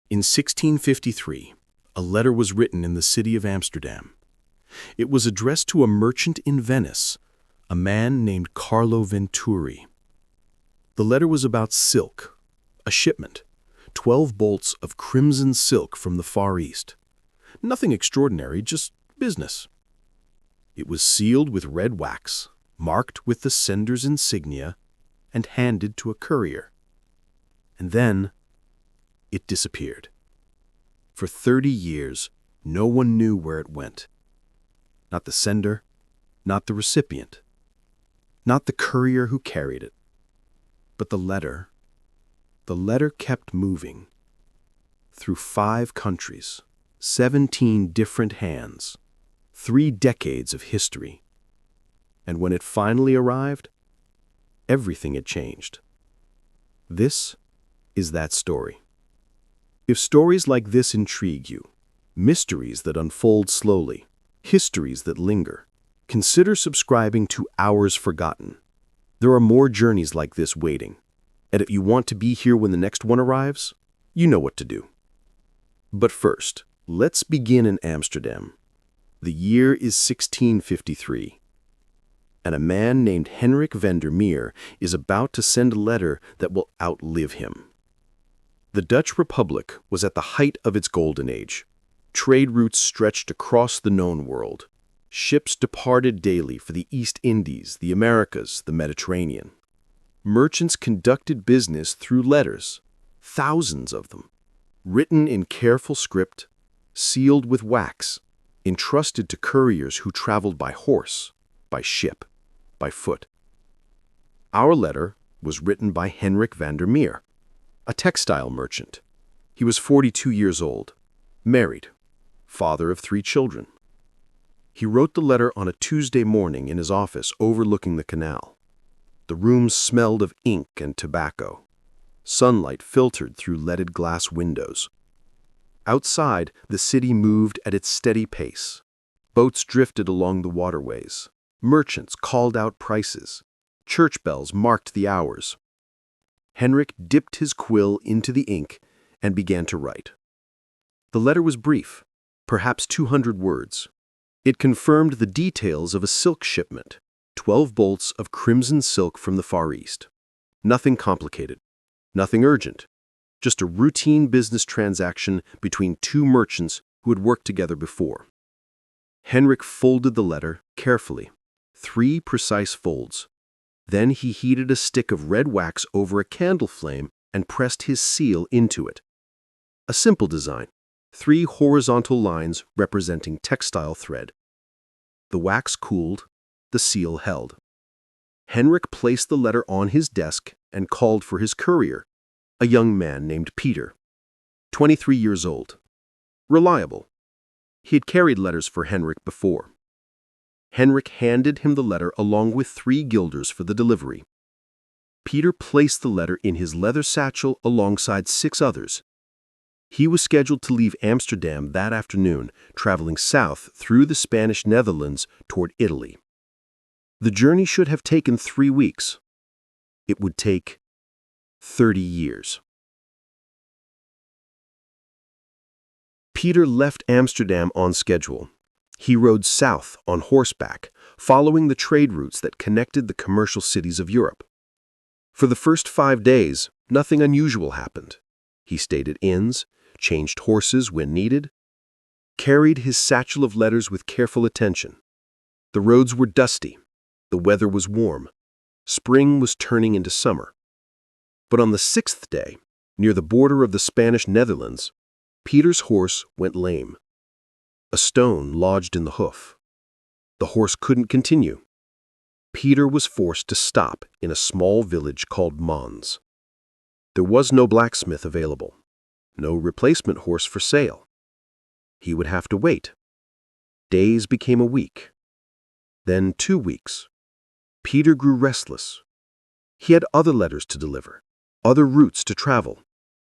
In 1653, a letter was written in the city of Amsterdam. It was addressed to a merchant in Venice, a man named Carlo Venturi. The letter was about silk, a shipment, 12 bolts of crimson silk from the Far East. Nothing extraordinary, just business. It was sealed with red wax, marked with the sender's insignia, and handed to a courier. And then it disappeared. For 30 years, no one knew where it went. Not the sender, not the recipient, not the courier who carried it. But the letter kept moving. Through 5 countries, 17 different hands, 3 decades of history. And when it finally arrived, everything had changed. This is that story. If stories like this intrigue you, mysteries that unfold slowly, histories that linger, consider subscribing to Hours Forgotten. There are more journeys like this waiting, and if you want to be here when the next one arrives, you know what to do. But first, let's begin in Amsterdam. The year is 1653, and a man named Hendrik van der Meer is about to send a letter that will outlive him. The Dutch Republic was at the height of its golden age. Trade routes stretched across the known world. Ships departed daily for the East Indies, the Americas, the Mediterranean. Merchants conducted business through letters, thousands of them, written in careful script, sealed with wax, entrusted to couriers who traveled by horse, by ship, by foot. Our letter was written by Hendrik van der Meer, a textile merchant. He was 42 years old, married, father of 3 children. He wrote the letter on a Tuesday morning in his office overlooking the canal. The room smelled of ink and tobacco. Sunlight filtered through leaded glass windows. Outside, the city moved at its steady pace. Boats drifted along the waterways. Merchants called out prices. Church bells marked the hours. Hendrik dipped his quill into the ink and began to write. The letter was brief, perhaps 200 words. It confirmed the details of a silk shipment, 12 bolts of crimson silk from the Far East. Nothing complicated, nothing urgent, just a routine business transaction between 2 merchants who had worked together before. Hendrik folded the letter carefully, 3 precise folds. Then he heated a stick of red wax over a candle flame and pressed his seal into it. A simple design, 3 horizontal lines representing textile thread. The wax cooled, the seal held. Hendrik placed the letter on his desk and called for his courier, a young man named Peter, 23 years old. Reliable. He had carried letters for Hendrik before. Hendrik handed him the letter along with 3 guilders for the delivery. Peter placed the letter in his leather satchel alongside 6 others. He was scheduled to leave Amsterdam that afternoon, traveling south through the Spanish Netherlands toward Italy. The journey should have taken 3 weeks. It would take 30 years. Peter left Amsterdam on schedule. He rode south on horseback, following the trade routes that connected the commercial cities of Europe. For the first 5 days, nothing unusual happened. He stayed at inns, changed horses when needed, carried his satchel of letters with careful attention. The roads were dusty. The weather was warm. Spring was turning into summer. But on the 6th day, near the border of the Spanish Netherlands, Peter's horse went lame. A stone lodged in the hoof. The horse couldn't continue. Peter was forced to stop in a small village called Mons. There was no blacksmith available, no replacement horse for sale. He would have to wait. Days became a week, then 2 weeks. Peter grew restless. He had other letters to deliver, other routes to travel,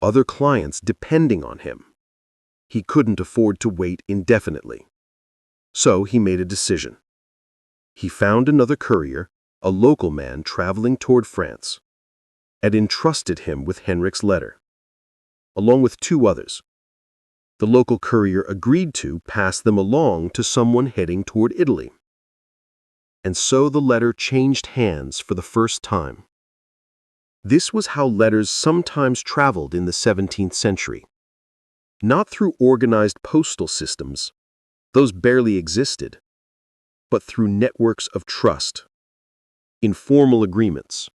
other clients depending on him. He couldn't afford to wait indefinitely. So he made a decision. He found another courier, a local man traveling toward France, and entrusted him with Hendrik's letter. along with two others. The local courier agreed to pass them along to someone heading toward Italy. And so the letter changed hands for the first time. This was how letters sometimes traveled in the 17th century. Not through organized postal systems, those barely existed, but through networks of trust, informal agreements,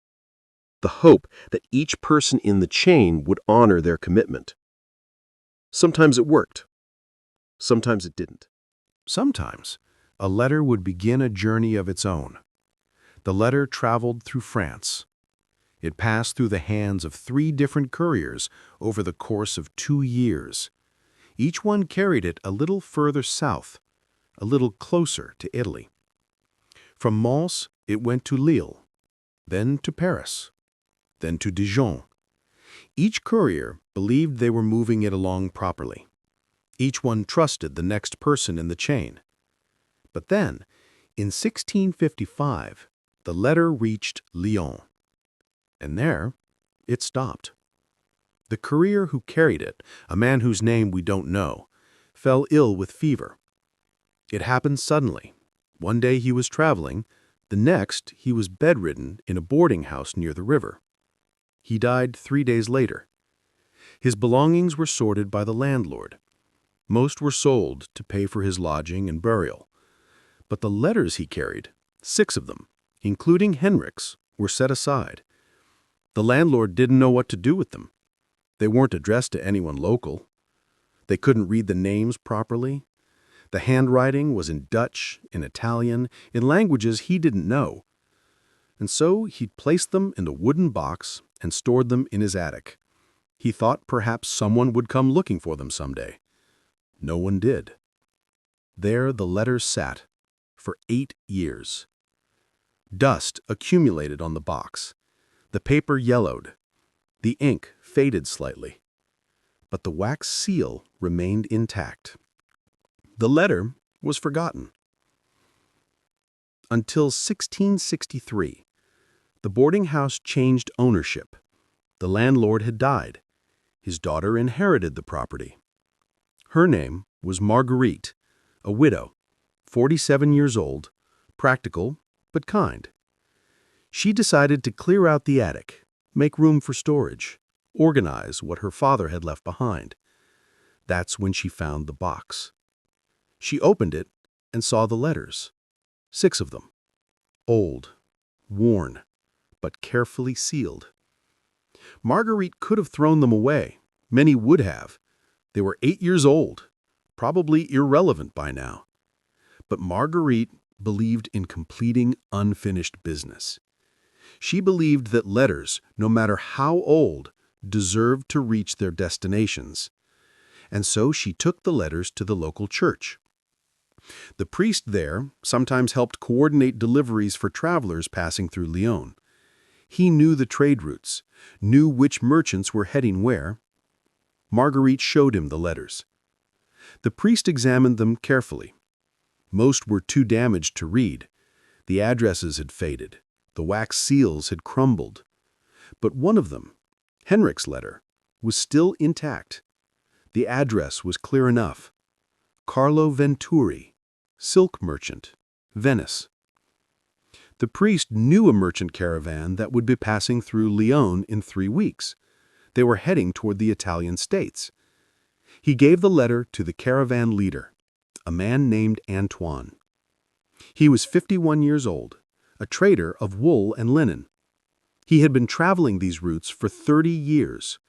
the hope that each person in the chain would honor their commitment. Sometimes it worked. Sometimes it didn't. Sometimes, a letter would begin a journey of its own. The letter traveled through France. It passed through the hands of 3 different couriers over the course of 2 years. Each one carried it a little further south, a little closer to Italy. From Mons, it went to Lille, then to Paris, then to Dijon. Each courier believed they were moving it along properly. Each one trusted the next person in the chain. But then, in 1655, the letter reached Lyon. And there, it stopped. The courier who carried it, a man whose name we don't know, fell ill with fever. It happened suddenly. One day he was traveling, the next he was bedridden in a boarding house near the river. He died 3 days later. His belongings were sorted by the landlord. Most were sold to pay for his lodging and burial. But the letters he carried, 6 of them, including Henrik's, were set aside. The landlord didn't know what to do with them. They weren't addressed to anyone local. They couldn't read the names properly. The handwriting was in Dutch, in Italian, in languages he didn't know. And so he'd placed them in a wooden box and stored them in his attic. He thought perhaps someone would come looking for them someday. No one did. There the letters sat for 8 years. Dust accumulated on the box. The paper yellowed. The ink faded slightly. But the wax seal remained intact. The letter was forgotten. Until 1663, the boarding house changed ownership. The landlord had died. His daughter inherited the property. Her name was Marguerite, a widow, 47 years old, practical but kind. She decided to clear out the attic, make room for storage, organize what her father had left behind. That's when she found the box. She opened it and saw the letters, 6 of them, old, worn, but carefully sealed. Marguerite could have thrown them away. Many would have. They were 8 years old, probably irrelevant by now. But Marguerite believed in completing unfinished business. She believed that letters, no matter how old, deserved to reach their destinations. And so she took the letters to the local church. The priest there sometimes helped coordinate deliveries for travelers passing through Lyon. He knew the trade routes, knew which merchants were heading where. Marguerite showed him the letters. The priest examined them carefully. Most were too damaged to read. The addresses had faded. The wax seals had crumbled. But one of them, Henrik's letter, was still intact. The address was clear enough. Carlo Venturi, silk merchant, Venice. The priest knew a merchant caravan that would be passing through Lyon in 3 weeks. They were heading toward the Italian states. He gave the letter to the caravan leader, a man named Antoine. He was 51 years old, a trader of wool and linen. He had been traveling these routes for 30 years.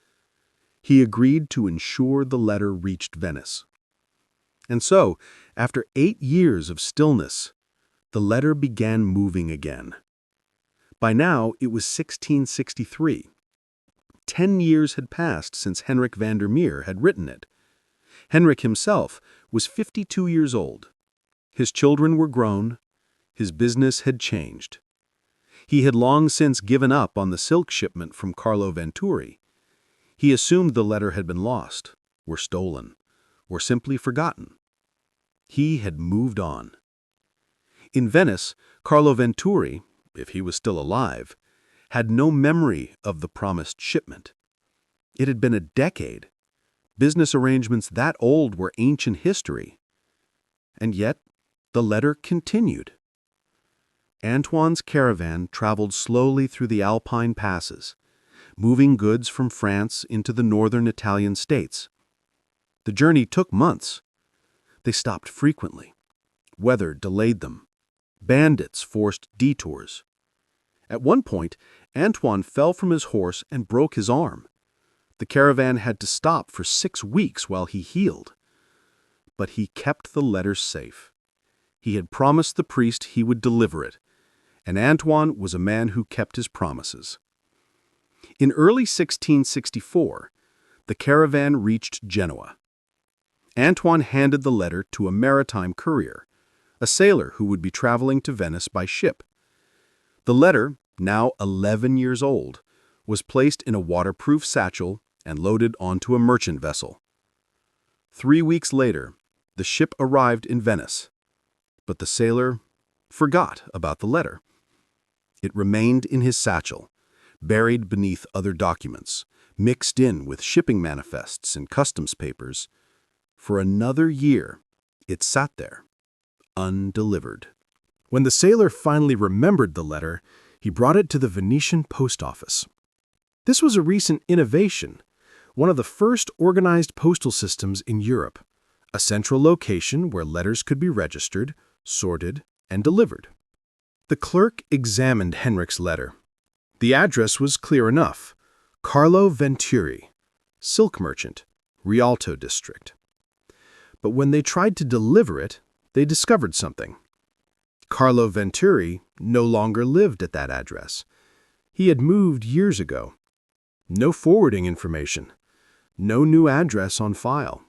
He agreed to ensure the letter reached Venice. And so, after 8 years of stillness, the letter began moving again. By now, it was 1663. 10 years had passed since Henrik van der Meer had written it. Henrik himself was 52 years old. His children were grown. His business had changed. He had long since given up on the silk shipment from Carlo Venturi. He assumed the letter had been lost, or stolen, or simply forgotten. He had moved on. In Venice, Carlo Venturi, if he was still alive, had no memory of the promised shipment. It had been a decade Business arrangements that old were ancient history. And yet, the letter continued. Antoine's caravan traveled slowly through the Alpine passes, moving goods from France into the northern Italian states. The journey took months. They stopped frequently. Weather delayed them. Bandits forced detours. At one point, Antoine fell from his horse and broke his arm. The caravan had to stop for 6 weeks while he healed. But he kept the letter safe. He had promised the priest he would deliver it, and Antoine was a man who kept his promises. In early 1664, the caravan reached Genoa. Antoine handed the letter to a maritime courier, a sailor who would be traveling to Venice by ship. The letter, now 11 years old, was placed in a waterproof satchel and loaded onto a merchant vessel. 3 weeks later, the ship arrived in Venice, but the sailor forgot about the letter. It remained in his satchel, buried beneath other documents, mixed in with shipping manifests and customs papers. For another year, it sat there, undelivered. When the sailor finally remembered the letter, he brought it to the Venetian post office. This was a recent innovation, one of the first organized postal systems in Europe, a central location where letters could be registered, sorted, and delivered. The clerk examined Henrik's letter. The address was clear enough: Carlo Venturi, silk merchant, Rialto district. But when they tried to deliver it, they discovered something. Carlo Venturi no longer lived at that address. He had moved years ago. No forwarding information. No new address on file.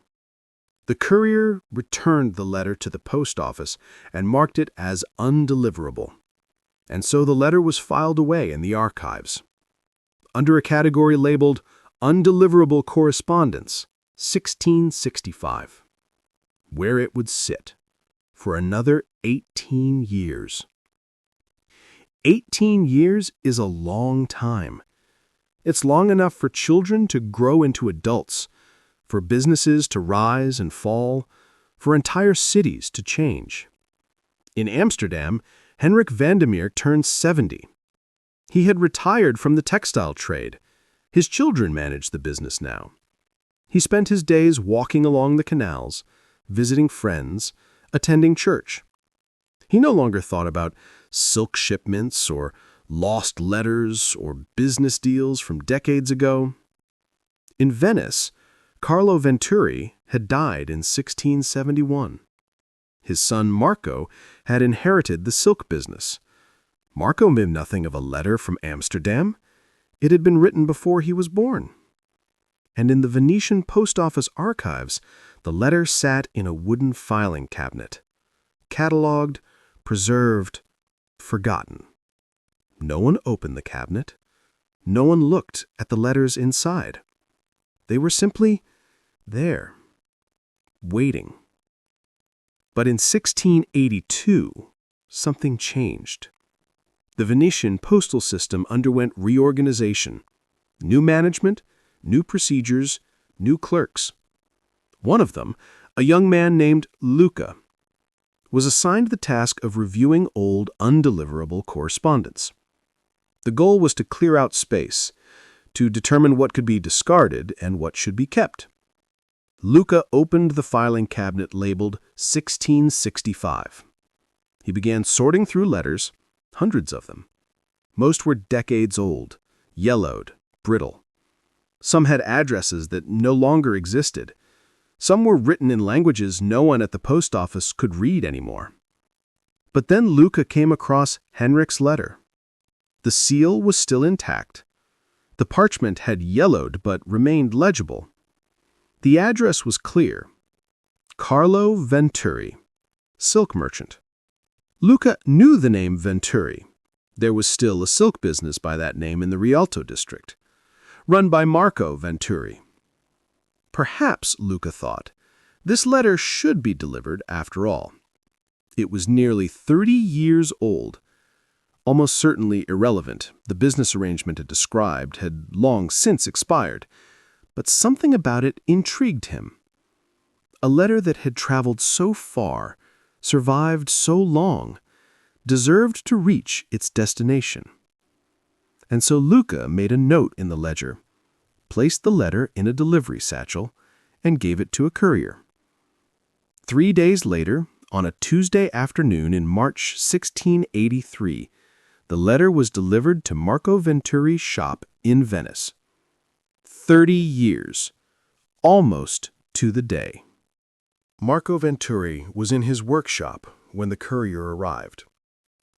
The courier returned the letter to the post office and marked it as undeliverable. And so the letter was filed away in the archives, under a category labeled Undeliverable Correspondence, 1665, where it would sit for another 18 years. 18 years is a long time. It's long enough for children to grow into adults, for businesses to rise and fall, for entire cities to change. In Amsterdam, Henrik Vandermeer turned 70. He had retired from the textile trade. His children managed the business now. He spent his days walking along the canals, visiting friends, attending church. He no longer thought about silk shipments or lost letters or business deals from decades ago. In Venice, Carlo Venturi had died in 1671. His son Marco had inherited the silk business. Marco knew nothing of a letter from Amsterdam. It had been written before he was born. And in the Venetian post office archives, the letter sat in a wooden filing cabinet, catalogued, preserved, forgotten. No one opened the cabinet. No one looked at the letters inside. They were simply there, waiting. But in 1682, something changed. The Venetian postal system underwent reorganization. New management, new procedures, new clerks. One of them, a young man named Luca, was assigned the task of reviewing old, undeliverable correspondence. The goal was to clear out space, to determine what could be discarded and what should be kept. Luca opened the filing cabinet labeled 1665. He began sorting through letters, hundreds of them. Most were decades old, yellowed, brittle. Some had addresses that no longer existed. Some were written in languages no one at the post office could read anymore. But then Luca came across Henrik's letter. The seal was still intact. The parchment had yellowed but remained legible. The address was clear: Carlo Venturi, silk merchant. Luca knew the name Venturi. There was still a silk business by that name in the Rialto district, run by Marco Venturi. Perhaps, Luca thought, this letter should be delivered after all. It was nearly 30 years old. Almost certainly irrelevant, the business arrangement it described had long since expired. but something about it intrigued him. A letter that had traveled so far, survived so long, deserved to reach its destination. And so Luca made a note in the ledger, placed the letter in a delivery satchel, and gave it to a courier. 3 days later, on a Tuesday afternoon in March 1683, the letter was delivered to Marco Venturi's shop in Venice. 30 years, almost to the day. Marco Venturi was in his workshop when the courier arrived.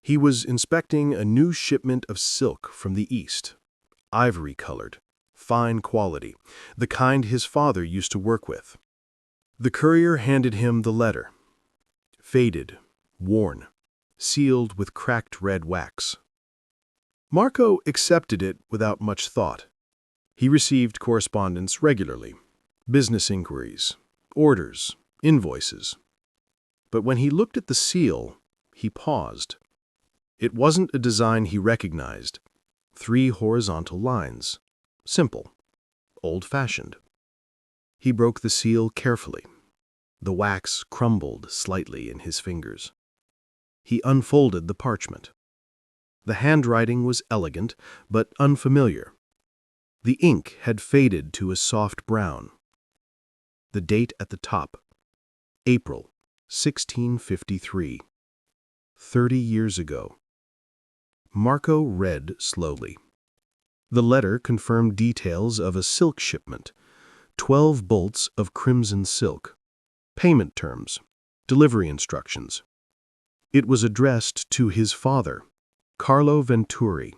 He was inspecting a new shipment of silk from the East, ivory-colored, fine quality, the kind his father used to work with. The courier handed him the letter, faded, worn, sealed with cracked red wax. Marco accepted it without much thought. He received correspondence regularly, business inquiries, orders, invoices. But when he looked at the seal, he paused. It wasn't a design he recognized. 3 horizontal lines. Simple. Old-fashioned. He broke the seal carefully. The wax crumbled slightly in his fingers. He unfolded the parchment. The handwriting was elegant, but unfamiliar. The ink had faded to a soft brown. The date at the top, April 1653. 30 years ago. Marco read slowly. The letter confirmed details of a silk shipment, 12 bolts of crimson silk, payment terms, delivery instructions. It was addressed to his father, Carlo Venturi.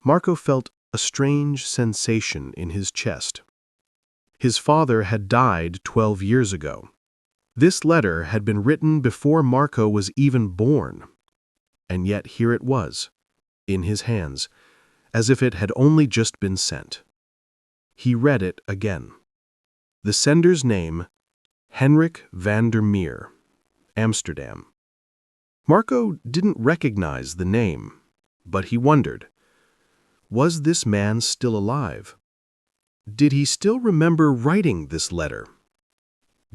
Marco felt a strange sensation in his chest. His father had died 12 years ago. This letter had been written before Marco was even born. And yet here it was, in his hands, as if it had only just been sent. He read it again. The sender's name, Henrik van der Meer, Amsterdam. Marco didn't recognize the name, but he wondered, was this man still alive? Did he still remember writing this letter?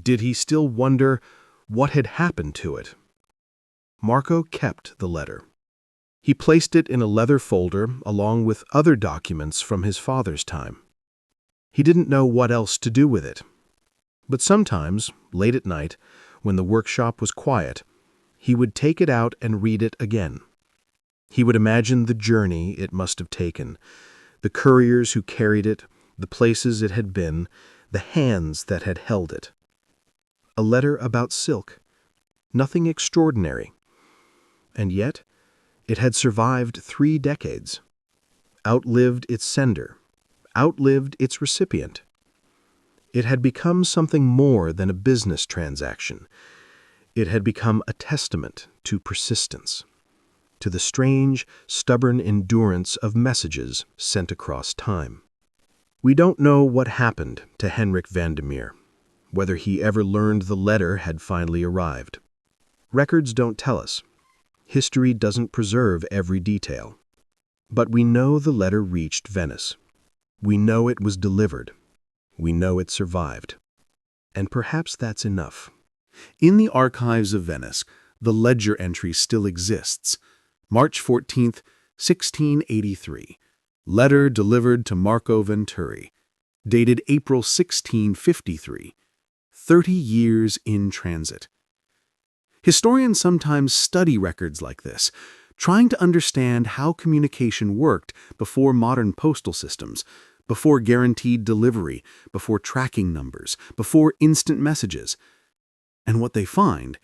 Did he still wonder what had happened to it? Marco kept the letter. He placed it in a leather folder along with other documents from his father's time. He didn't know what else to do with it. But sometimes, late at night, when the workshop was quiet, he would take it out and read it again. He would imagine the journey it must have taken, the couriers who carried it, the places it had been, the hands that had held it. A letter about silk. Nothing extraordinary. And yet, it had survived 3 decades, outlived its sender, outlived its recipient. It had become something more than a business transaction. It had become a testament to persistence, to the strange, stubborn endurance of messages sent across time. We don't know what happened to Henrik van der Meer, whether he ever learned the letter had finally arrived. Records don't tell us. History doesn't preserve every detail. But we know the letter reached Venice. We know it was delivered. We know it survived. And perhaps that's enough. In the archives of Venice, the ledger entry still exists. March 14th, 1683. Letter delivered to Marco Venturi. Dated April 1653. 30 years in transit. Historians sometimes study records like this, trying to understand how communication worked before modern postal systems, before guaranteed delivery, before tracking numbers, before instant messages. And what they find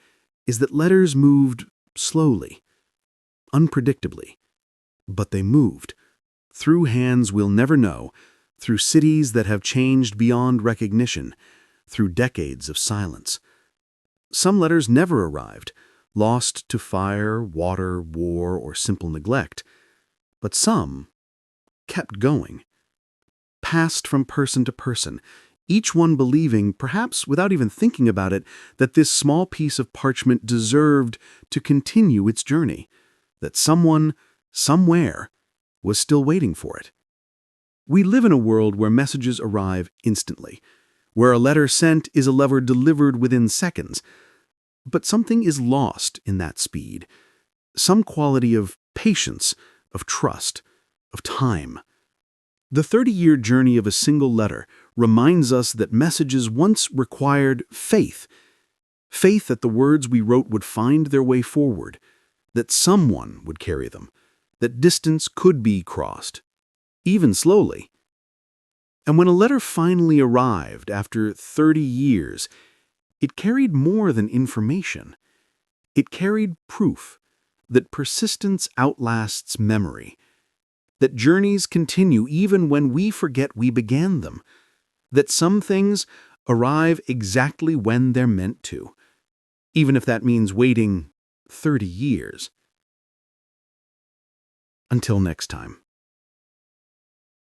is that letters moved slowly, unpredictably, but they moved, through hands we'll never know, through cities that have changed beyond recognition, through decades of silence. Some letters never arrived, lost to fire, water, war, or simple neglect. But some kept going, passed from person to person, each one believing, perhaps without even thinking about it, that this small piece of parchment deserved to continue its journey, that someone, somewhere, was still waiting for it. We live in a world where messages arrive instantly, where a letter sent is a letter delivered within seconds. But something is lost in that speed. Some quality of patience, of trust, of time. The 30-year journey of a single letter reminds us that messages once required faith. Faith that the words we wrote would find their way forward, that someone would carry them, that distance could be crossed, even slowly. And when a letter finally arrived after 30 years, it carried more than information. It carried proof that persistence outlasts memory, that journeys continue even when we forget we began them, that some things arrive exactly when they're meant to, even if that means waiting 30 years. Until next time.